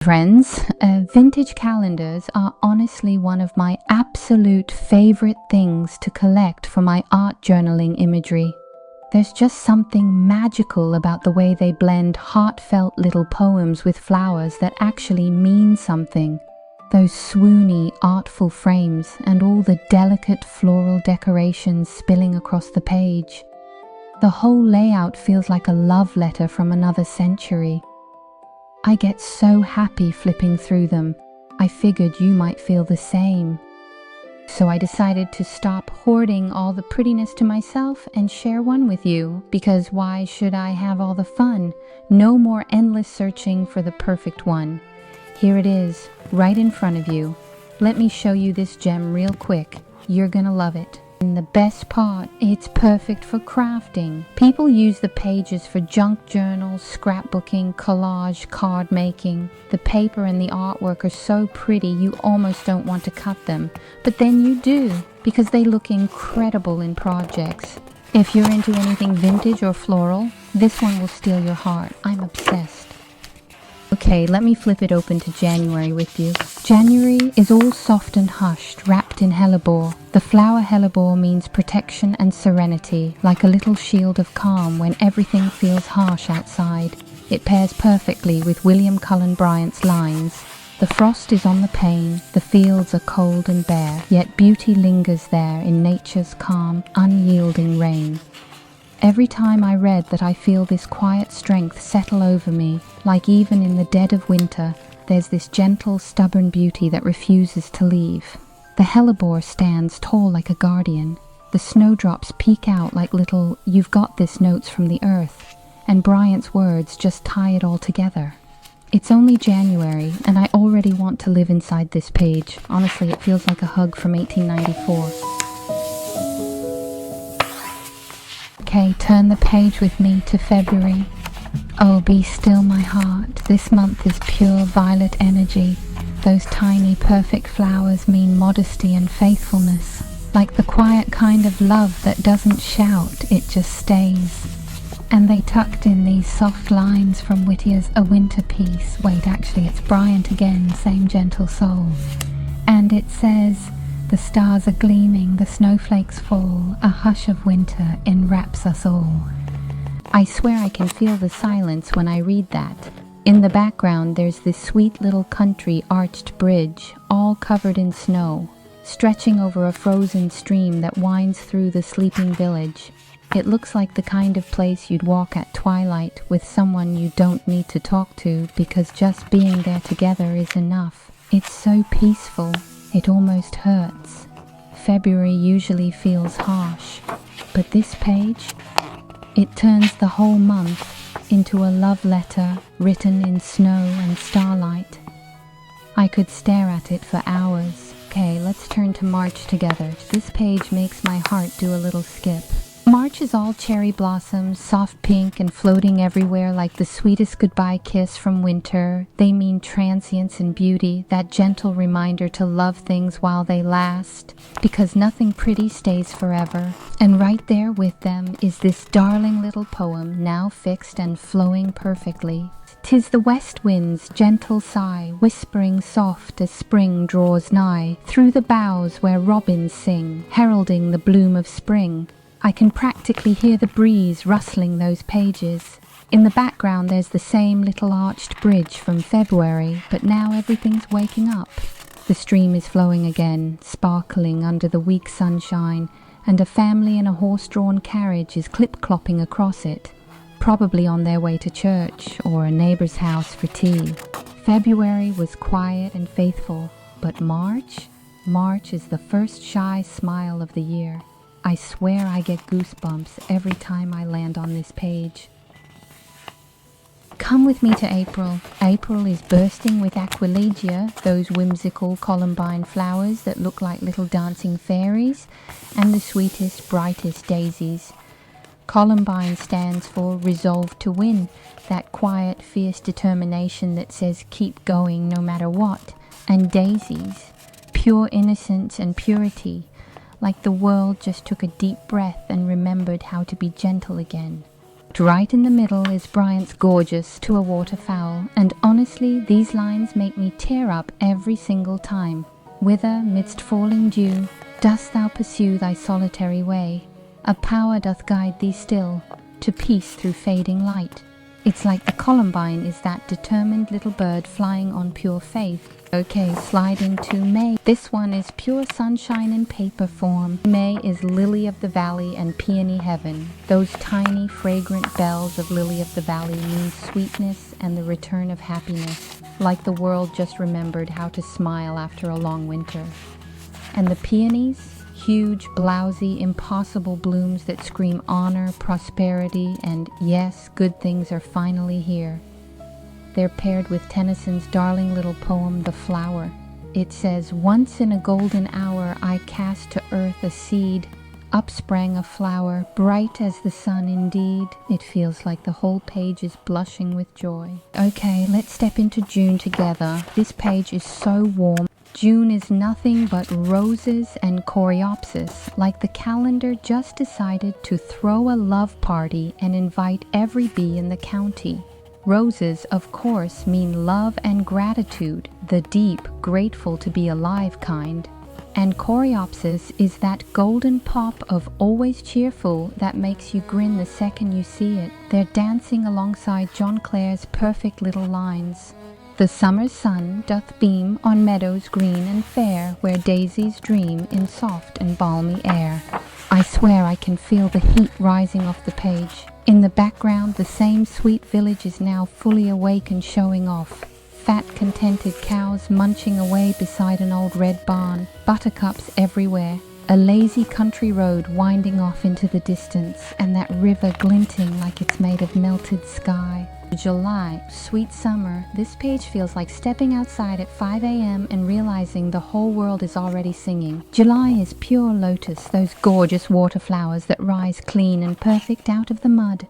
Friends, vintage calendars are honestly one of my absolute favorite things to collect for my art journaling imagery. There's just something magical about the way they blend heartfelt little poems with flowers that actually mean something. Those swoony, artful frames and all the delicate floral decorations spilling across the page. The whole layout feels like a love letter from another century. I get so happy flipping through them. I figured you might feel the same. So I decided to stop hoarding all the prettiness to myself and share one with you, because why should I have all the fun? No more endless searching for the perfect one. Here it is, right in front of you. Let me show you this gem real quick. You're gonna love it. And the best part, it's perfect for crafting. People use the pages for junk journals, scrapbooking, collage, card making. The paper and the artwork are so pretty you almost don't want to cut them. But then you do, because they look incredible in projects. If you're into anything vintage or floral, this one will steal your heart. I'm obsessed. Okay, let me flip it open to January with you. January is all soft and hushed, wrapped in hellebore. The flower hellebore means protection and serenity, like a little shield of calm when everything feels harsh outside. It pairs perfectly with William Cullen Bryant's lines. The frost is on the pane, the fields are cold and bare, yet beauty lingers there in nature's calm, unyielding rain. Every time I read that, I feel this quiet strength settle over me, like even in the dead of winter, there's this gentle, stubborn beauty that refuses to leave. The hellebore stands tall like a guardian. The snowdrops peek out like little "you've got this" notes from the earth, and Bryant's words just tie it all together. It's only January, and I already want to live inside this page. Honestly, it feels like a hug from 1894. Okay, turn the page with me to February. Oh, be still my heart. This month is pure violet energy. Those tiny perfect flowers mean modesty and faithfulness. Like the quiet kind of love that doesn't shout, it just stays. And they tucked in these soft lines from Whittier's A Winter Piece. Wait, actually it's Bryant again, same gentle soul. And it says, "The stars are gleaming, the snowflakes fall, a hush of winter enwraps us all." I swear I can feel the silence when I read that. In the background there's this sweet little country arched bridge, all covered in snow, stretching over a frozen stream that winds through the sleeping village. It looks like the kind of place you'd walk at twilight with someone you don't need to talk to, because just being there together is enough. It's so peaceful. It almost hurts. February usually feels harsh, but this page, it turns the whole month into a love letter written in snow and starlight. I could stare at it for hours. Okay, let's turn to March together. This page makes my heart do a little skip. March is all cherry blossoms, soft pink and floating everywhere like the sweetest goodbye kiss from winter. They mean transience and beauty, that gentle reminder to love things while they last, because nothing pretty stays forever. And right there with them is this darling little poem, now fixed and flowing perfectly. "'Tis the west wind's gentle sigh, whispering soft as spring draws nigh, through the boughs where robins sing, heralding the bloom of spring." I can practically hear the breeze rustling those pages. In the background there's the same little arched bridge from February, but now everything's waking up. The stream is flowing again, sparkling under the weak sunshine, and a family in a horse-drawn carriage is clip-clopping across it, probably on their way to church or a neighbor's house for tea. February was quiet and faithful, but March is the first shy smile of the year. I swear I get goosebumps every time I land on this page. Come with me to April. April is bursting with aquilegia, those whimsical columbine flowers that look like little dancing fairies, and the sweetest, brightest daisies. Columbine stands for resolve to win, that quiet, fierce determination that says keep going no matter what. And daisies, pure innocence and purity, like the world just took a deep breath and remembered how to be gentle again. Right in the middle is Bryant's gorgeous to a waterfowl, and honestly these lines make me tear up every single time. Whither, midst falling dew, dost thou pursue thy solitary way? A power doth guide thee still, to peace through fading light. It's like the columbine is that determined little bird flying on pure faith. Okay, slide into May. This one is pure sunshine in paper form. May is lily of the valley and peony heaven. Those tiny fragrant bells of lily of the valley mean sweetness and the return of happiness, like the world just remembered how to smile after a long winter. And the peonies, huge, blousy, impossible blooms that scream honor, prosperity, and yes, good things are finally here. They're paired with Tennyson's darling little poem, The Flower. It says, once in a golden hour I cast to earth a seed, up sprang a flower, bright as the sun indeed. It feels like the whole page is blushing with joy. Okay, let's step into June together. This page is so warm. June is nothing but roses and coreopsis, like the calendar just decided to throw a love party and invite every bee in the county. Roses, of course, mean love and gratitude, the deep, grateful to be alive kind. And coreopsis is that golden pop of always cheerful that makes you grin the second you see it. They're dancing alongside John Clare's perfect little lines. The summer sun doth beam on meadows green and fair, where daisies dream in soft and balmy air. I swear I can feel the heat rising off the page. In the background, the same sweet village is now fully awake and showing off. Fat, contented cows munching away beside an old red barn, buttercups everywhere, a lazy country road winding off into the distance, and that river glinting like it's made of melted sky. July, sweet summer. This page feels like stepping outside at 5 a.m. and realizing the whole world is already singing. July is pure lotus, those gorgeous water flowers that rise clean and perfect out of the mud.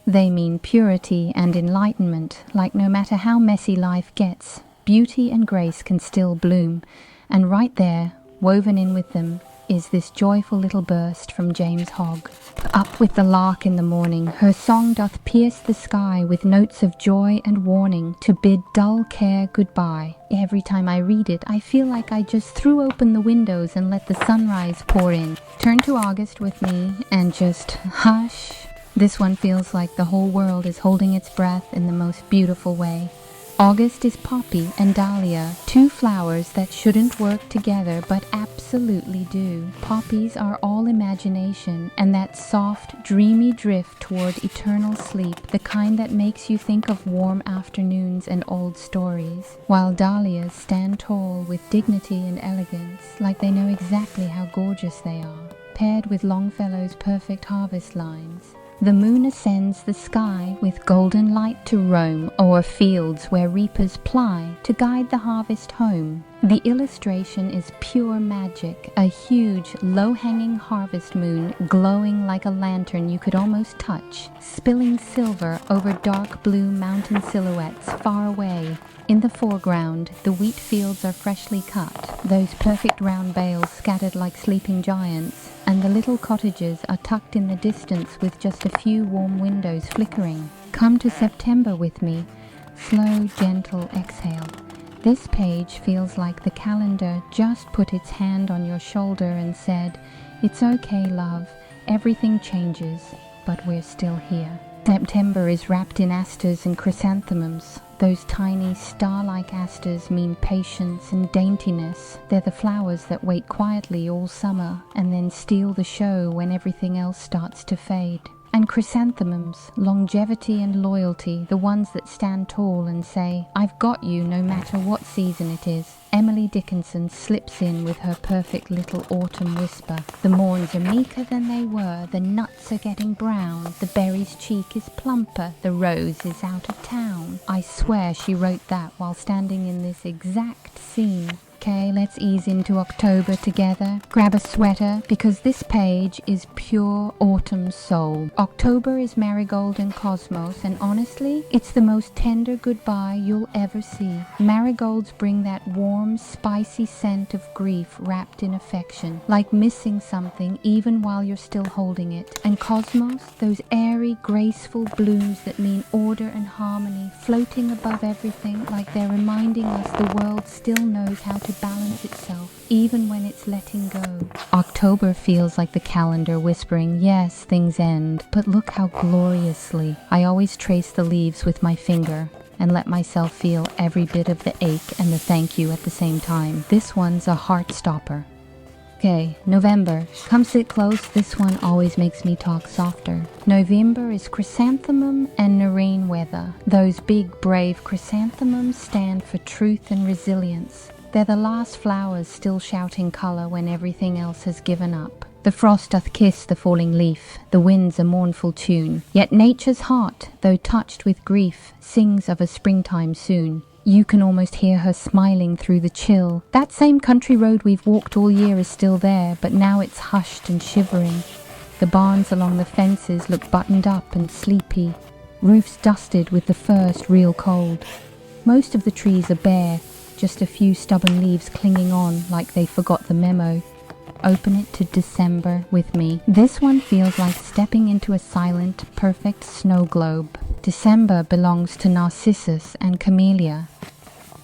They mean purity and enlightenment, like no matter how messy life gets, beauty and grace can still bloom. And right there, woven in with them, is this joyful little burst from James Hogg. Up with the lark in the morning, her song doth pierce the sky with notes of joy and warning to bid dull care goodbye. Every time I read it, I feel like I just threw open the windows and let the sunrise pour in. Turn to August with me and just hush. This one feels like the whole world is holding its breath in the most beautiful way. August is poppy and dahlia, two flowers that shouldn't work together but absolutely do. Poppies are all imagination and that soft, dreamy drift toward eternal sleep, the kind that makes you think of warm afternoons and old stories, while dahlias stand tall with dignity and elegance, like they know exactly how gorgeous they are, paired with Longfellow's perfect harvest lines. The moon ascends the sky with golden light to roam o'er fields where reapers ply to guide the harvest home. The illustration is pure magic, a huge, low-hanging harvest moon glowing like a lantern you could almost touch, spilling silver over dark blue mountain silhouettes far away. In the foreground, the wheat fields are freshly cut, those perfect round bales scattered like sleeping giants, and the little cottages are tucked in the distance with just a few warm windows flickering. Come to September with me. Slow, gentle exhale. This page feels like the calendar just put its hand on your shoulder and said, "It's okay, love. Everything changes, but we're still here." September is wrapped in asters and chrysanthemums. Those tiny star-like asters mean patience and daintiness. They're the flowers that wait quietly all summer and then steal the show when everything else starts to fade. And chrysanthemums, longevity and loyalty, the ones that stand tall and say, "I've got you no matter what season it is." Emily Dickinson slips in with her perfect little autumn whisper. The morns are meeker than they were, the nuts are getting brown, the berry's cheek is plumper, the rose is out of town. I swear she wrote that while standing in this exact scene. Okay, let's ease into October together. Grab a sweater because this page is pure autumn soul. October is marigold and cosmos, and honestly, it's the most tender goodbye you'll ever see. Marigolds bring that warm, spicy scent of grief wrapped in affection, like missing something even while you're still holding it. And cosmos, those airy, graceful blooms that mean order and harmony, floating above everything like they're reminding us the world still knows how to balance itself, even when it's letting go. October feels like the calendar whispering, yes, things end, but look how gloriously. I always trace the leaves with my finger and let myself feel every bit of the ache and the thank you at the same time. This one's a heart stopper. Okay, November. Come sit close, this one always makes me talk softer. November is chrysanthemum and nerine weather. Those big, brave chrysanthemums stand for truth and resilience. They're the last flowers still shouting colour when everything else has given up. The frost doth kiss the falling leaf, the wind's a mournful tune. Yet nature's heart, though touched with grief, sings of a springtime soon. You can almost hear her smiling through the chill. That same country road we've walked all year is still there, but now it's hushed and shivering. The barns along the fences look buttoned up and sleepy, roofs dusted with the first real cold. Most of the trees are bare, just a few stubborn leaves clinging on like they forgot the memo. Open it to December with me. This one feels like stepping into a silent, perfect snow globe. December belongs to Narcissus and Camellia.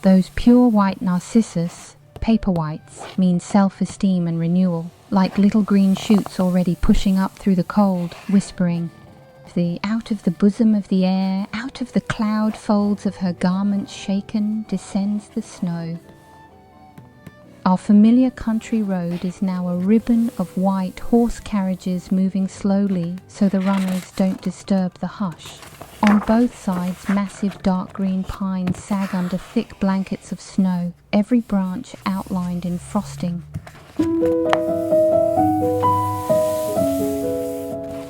Those pure white narcissus, paper whites, mean self-esteem and renewal, like little green shoots already pushing up through the cold, whispering, out of the bosom of the air, out of the cloud folds of her garments shaken, descends the snow. Our familiar country road is now a ribbon of white horse carriages moving slowly so the runners don't disturb the hush. On both sides, massive dark green pines sag under thick blankets of snow, every branch outlined in frosting.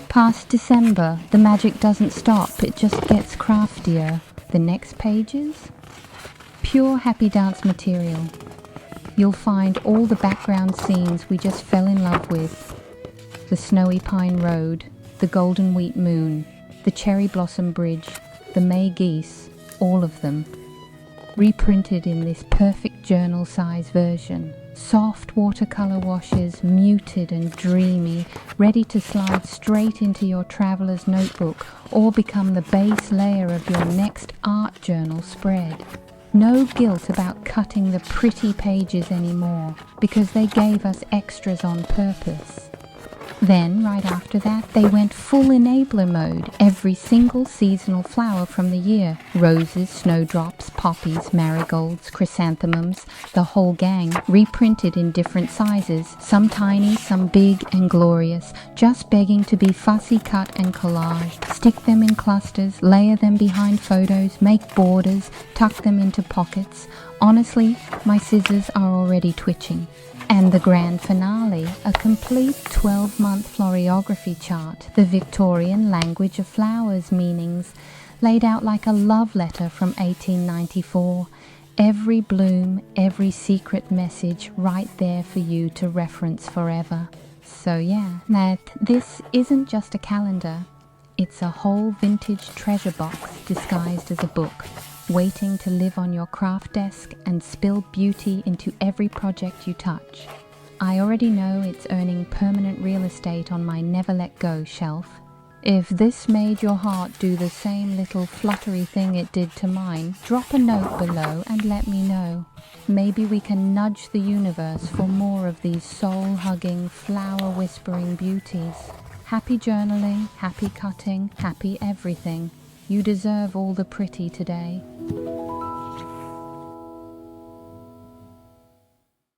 Past December, the magic doesn't stop, it just gets craftier. The next pages? Pure happy dance material. You'll find all the background scenes we just fell in love with. The snowy pine road, the golden wheat moon, the cherry blossom bridge, the May geese, all of them. Reprinted in this perfect journal size version. Soft watercolor washes, muted and dreamy, ready to slide straight into your traveler's notebook or become the base layer of your next art journal spread. No guilt about cutting the pretty pages anymore, because they gave us extras on purpose. Then, right after that, they went full enabler mode, every single seasonal flower from the year. Roses, snowdrops, poppies, marigolds, chrysanthemums, the whole gang, reprinted in different sizes, some tiny, some big and glorious, just begging to be fussy cut and collaged. Stick them in clusters, layer them behind photos, make borders, tuck them into pockets. Honestly, my scissors are already twitching. And the grand finale, a complete 12-month floriography chart, the Victorian language of flowers meanings, laid out like a love letter from 1894. Every bloom, every secret message right there for you to reference forever. So yeah, this isn't just a calendar, it's a whole vintage treasure box disguised as a book, waiting to live on your craft desk and spill beauty into every project you touch. I already know it's earning permanent real estate on my never let go shelf. If this made your heart do the same little fluttery thing it did to mine, drop a note below and let me know. Maybe we can nudge the universe for more of these soul-hugging, flower-whispering beauties. Happy journaling, happy cutting, happy everything. You deserve all the pretty today.